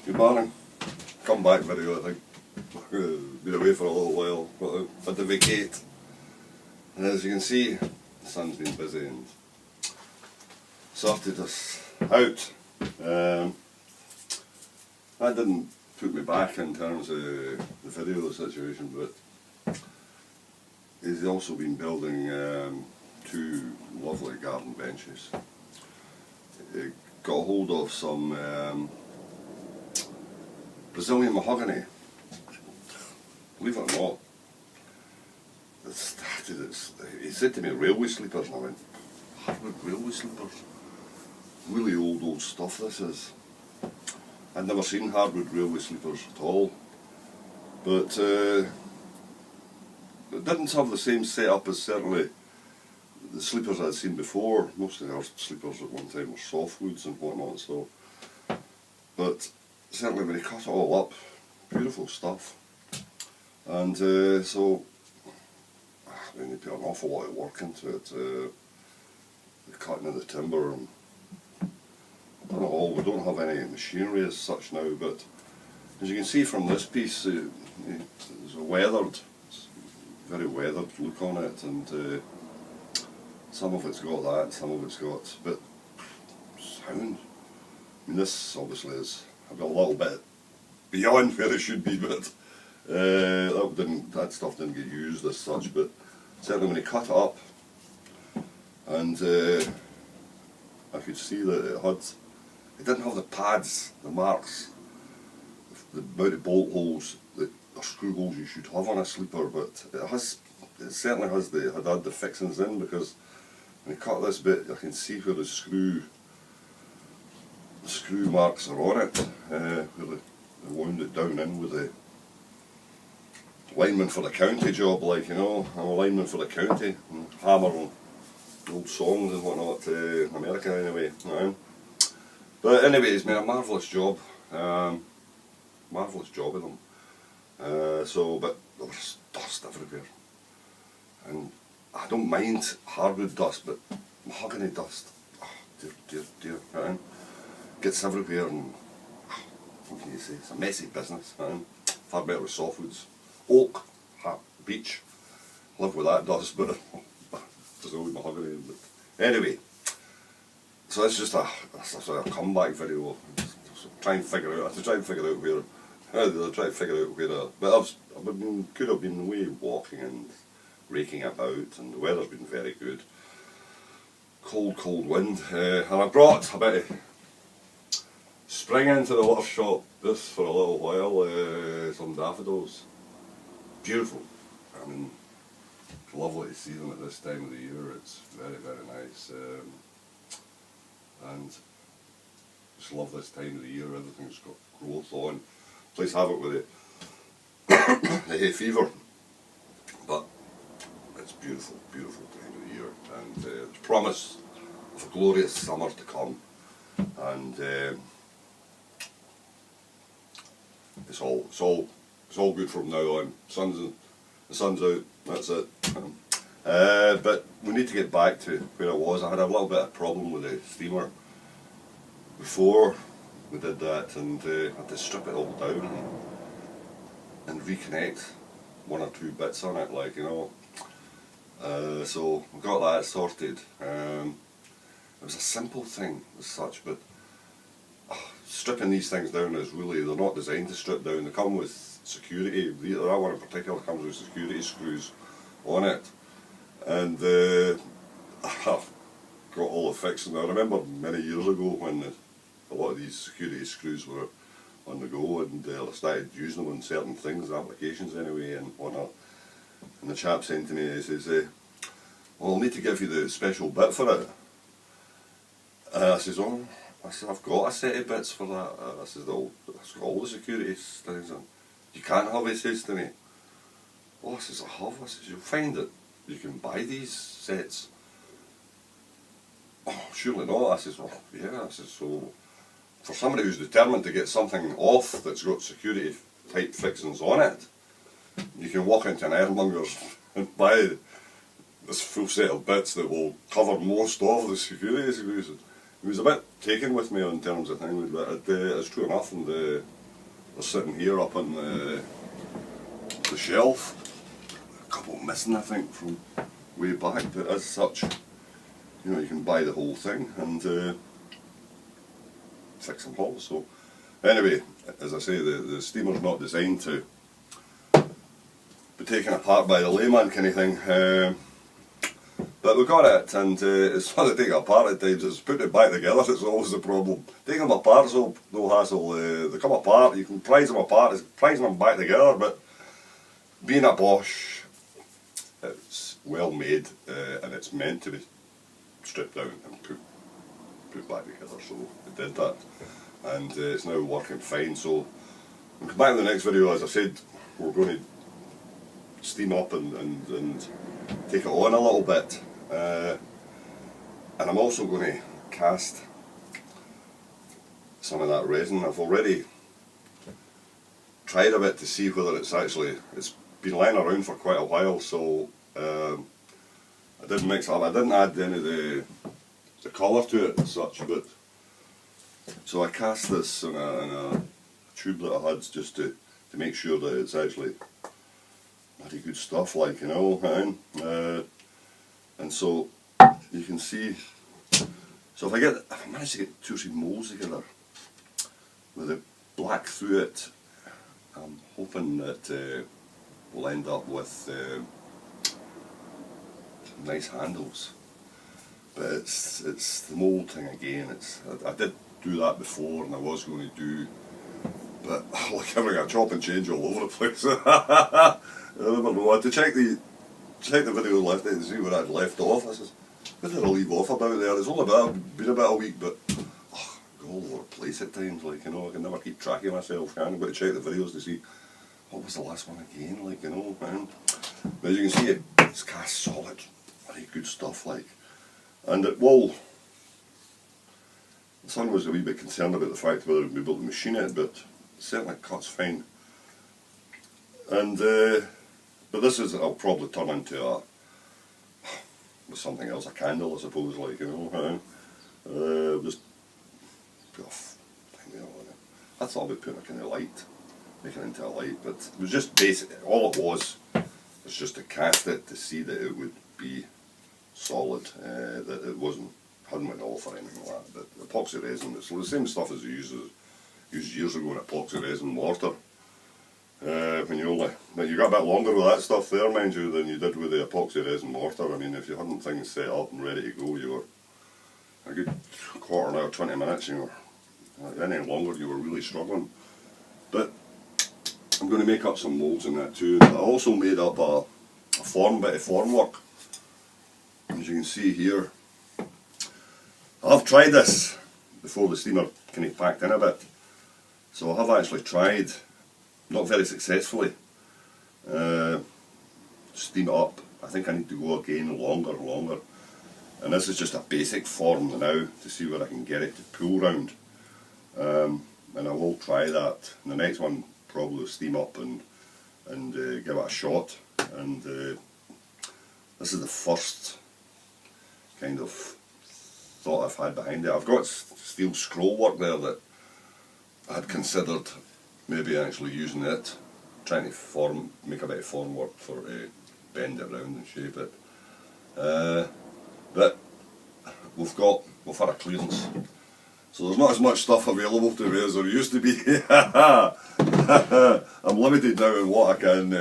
Good morning. Come back video, I think. Been away for a little while, but had to vacate. And as you can see, the sun's been busy and sorted us out. That didn't put me back in terms of the video situation, but he's also been building two lovely garden benches. He got hold of some Brazilian mahogany. Believe it or not, he said to me railway sleepers, and I went, hardwood railway sleepers? Really old stuff this is. I'd never seen hardwood railway sleepers at all, but it didn't have the same setup as certainly the sleepers I'd seen before. Most of our sleepers at one time were softwoods and whatnot, so, but certainly when he cut it all up, beautiful stuff. And so we need to put an awful lot of work into it, the cutting of the timber and done it all. We don't have any machinery as such now, but as you can see from this piece, there's a weathered, very weathered look on it, and some of it's got that, some of it's got a bit sound. I mean, this obviously is a little bit beyond where it should be, but that stuff didn't get used as such. But certainly when he cut it up, and I could see that it didn't have the pads, the marks, the amount of bolt holes, or screw holes you should have on a sleeper, but it certainly had the fixings in, because when he cut this bit, I can see where the screw marks are on it, where they wound it down in with the lineman for the county job, like, you know. I'm a lineman for the county, and hammer on old songs and whatnot, in America anyway. But anyway, he's made a marvellous job, marvellous job of them. But there was dust everywhere, and I don't mind hardwood dust, but mahogany dust, oh, dear, gets everywhere, and what can you say, it's a messy business. Far better with softwoods. Oak, beech, live with that dust, but there's always mahogany. But anyway, so it's just a comeback video. I have to try and figure out where. But could have been away walking and raking about, and the weather's been very good. Cold wind, and I brought a bit of spring into the workshop this for a little while. Some daffodils, beautiful. I mean, it's lovely to see them at this time of the year. It's very nice, and just love this time of the year. Everything's got growth on. Plays havoc with the hay fever, but it's beautiful time of the year, and there's promise of a glorious summer to come, and it's all good from now on. The sun's out. That's it. But we need to get back to where it was. I had a little bit of problem with the steamer before we did that, and had to strip it all down and reconnect one or two bits on it, like, you know. So we got that sorted. It was a simple thing as such, but stripping these things down is really, they're not designed to strip down. They come with security. That one in particular comes with security screws on it, and I've got all the fixing. I remember many years ago when a lot of these security screws were on the go, and I started using them on certain things, applications anyway, and whatnot. And the chap saying to me, he says, well, I'll need to give you the special bit for it. I says, I've got a set of bits for that. I says, it's got all the security things on. You can't have it, he says to me. Oh, I says, I have. I says, you'll find that you can buy these sets. Oh, surely not. I says, well, yeah. I says, so for somebody who's determined to get something off that's got security type fixings on it, you can walk into an ironmonger's and buy this full set of bits that will cover most of the security screws. He was a bit taken with me on terms of things, but it's true enough, and they're sitting here up on the shelf. A couple missing, I think, from way back, but as such, you know, you can buy the whole thing and fix them all. So anyway, as I say, the steamer's not designed to be taken apart by the layman kind of thing. But we got it, and it's fun to take it apart at times. It's putting it back together that's always the problem. Taking them apart is no hassle. They come apart, you can prize them apart, it's prizing them back together, but being a Bosch, it's well made and it's meant to be stripped down and put back together, so it did that. And it's now working fine, so we'll come back in the next video. As I said, we're going to steam up and take it on a little bit. And I'm also going to cast some of that resin. I've already tried a bit to see whether it's been lying around for quite a while, so I did mix it up. I didn't add any of the colour to it as such, but so I cast this in a tube that I had just to make sure that it's actually pretty good stuff, like, you know. And so you can see, so if I manage to get 2 or 3 moulds together with the black through it, I'm hoping that we'll end up with nice handles. But it's the mould thing again. I did do that before, and I was going to do, but like having a chop and change all over the place. I never know. I had to check the video left to see where I'd left off. I says, what did I leave off about there? It's only been about a week, but I go all over the place at times, like, you know. I can never keep track of myself. I've got to check the videos to see what was the last one again, like, you know, man. But as you can see, it's cast solid, very good stuff, like. And it will, the son was a wee bit concerned about the fact whether we'd be able to machine it, but it certainly cuts fine. And but this I'll probably turn into with something else, a candle, I suppose, like, you know. Just put a thing there on it. I thought about putting a kind of light, making it into a light, but it was just basic. All it was just to cast it to see that it would be solid, that it hadn't went off or anything like that. But epoxy resin, it's the same stuff as used years ago in epoxy resin mortar. When you got a bit longer with that stuff there, mind you, than you did with the epoxy resin mortar. I mean, if you hadn't things set up and ready to go, you were a good quarter an hour, 20 minutes, you were, any longer you were really struggling. But I'm going to make up some moulds in that too. I also made up a bit of form work. As you can see here, I've tried this before the steamer kind of packed in a bit. So I have actually tried, not very successfully, steam it up. I think I need to go again longer. And this is just a basic form now to see where I can get it to pull round. And I will try that. And the next one probably steam up and give it a shot. And this is the first kind of thought I've had behind it. I've got steel scroll work there that I had considered maybe actually using it, trying to make a bit of form work for bend it round and shape it. But we've had a clearance, so there's not as much stuff available to me as there used to be. I'm limited now in what I can.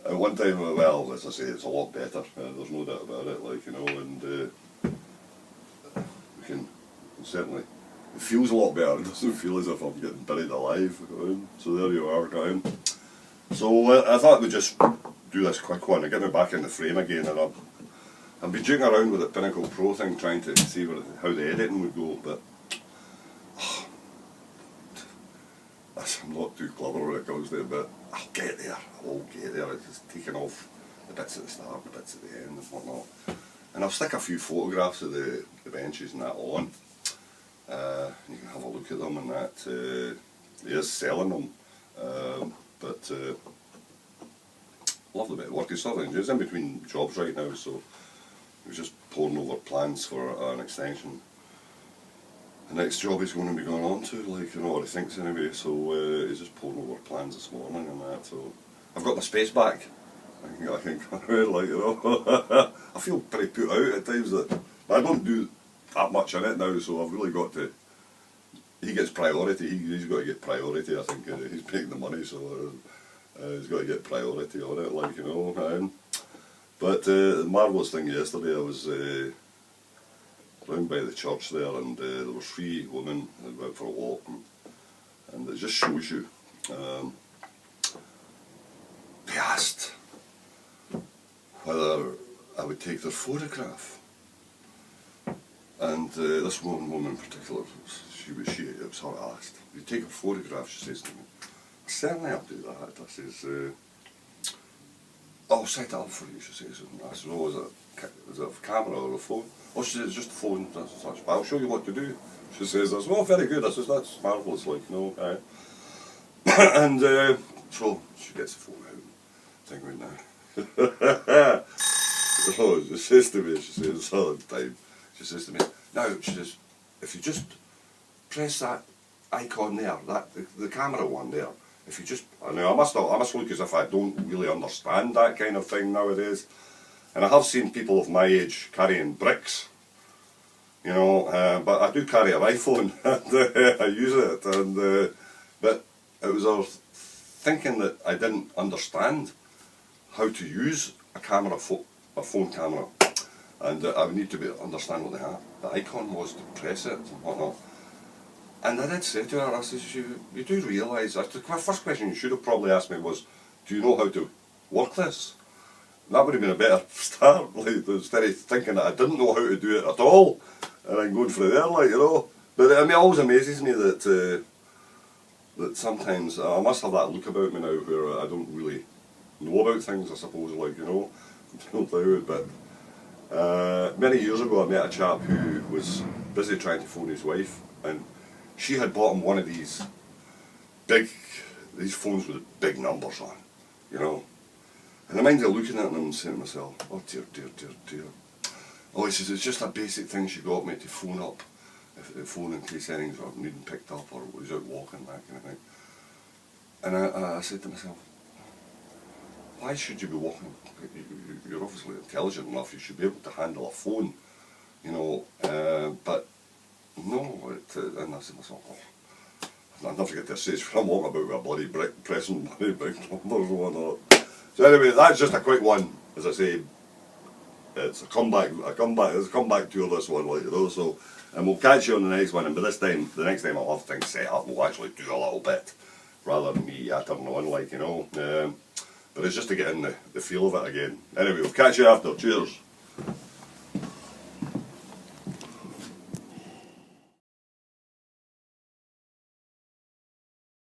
At one time, well, as I say, it's a lot better. There's no doubt about it, like, you know, and we can certainly. It feels a lot better. It doesn't feel as if I'm getting buried alive. So there you are, guys. So I thought we'd just do this quick one and get me back in the frame again. And I've been jigging around with the Pinnacle Pro thing, trying to see how the editing would go, but I'm not too clever when it comes to it. But I'll get there. I will get there. It's just taking off the bits at the start, the bits at the end, and whatnot. And I'll stick a few photographs of the benches and that on. You can have a look at them and that. He is selling them, but lovely bit of work. He's in between jobs right now, so he's just pouring over plans for an extension. the next job he's going to be going on to, like, you know, or he thinks anyway, so he's just pulling over plans this morning and that, so I've got my space back. I think, like, you know, I feel pretty put out at times, that I don't do that much in it now, so I've really got to, he gets priority, he's got to get priority, I think, he's making the money, so he's got to get priority on it, like, you know. But the marvellous thing yesterday, I was round by the church there, and there were 3 women that went for a walk, and it just shows you, they asked whether I would take their photograph, and this one woman in particular, it was her asked, "You take a photograph?" she says to me. "Certainly I'll do that." I says, "I'll set it up for you," she says. And I said, "Oh, is it a camera or a phone?" "Oh," she says, "it's just a phone, that's such, but I'll show you what to do." She says, I said, "Oh, very good." I says, "That's marvellous, like, you know." And so she gets the phone out, thinking now. Oh, she says to me, she says all the time, she says to me, "Now," she says, "if you just press that icon there, the camera one there, if you just," I know I must look as if I don't really understand that kind of thing nowadays, and I have seen people of my age carrying bricks, you know, but I do carry an iPhone, and I use it, and but it was our thinking that I didn't understand how to use a camera, a phone camera, and I would need to understand what the icon was to press it and whatnot. And I did say to her, I said, "You do realise," the first question you should have probably asked me was, "Do you know how to work this?" And that would have been a better start, like, instead of thinking that I didn't know how to do it at all, and then going for it there, like, you know. But I mean, it always amazes me that that sometimes I must have that look about me now where I don't really know about things, I suppose, like, you know. But many years ago I met a chap who was busy trying to phone his wife, and she had bought him one of these phones with big numbers on, you know. And I minded looking at them and saying to myself, "Oh dear, dear, dear, dear." Oh, he says, "It's just a basic thing she got me to phone up, phone in case anything's needing picked up or was out walking, that kind of thing." And I said to myself, why should you be walking? You're obviously intelligent enough, you should be able to handle a phone, you know, but no, and I said to myself, oh, I'll never get to a stage where I'm walking about with a bloody brick, pressing bloody big numbers and whatnot. So anyway, that's just a quick one, as I say, it's a comeback tour, this one, like, you know, so, and we'll catch you on the next one, and by this time, the next time I'll have things set up, we'll actually do a little bit, rather than me yattering on, like, you know, but it's just to get in the feel of it again. Anyway, we'll catch you after, cheers.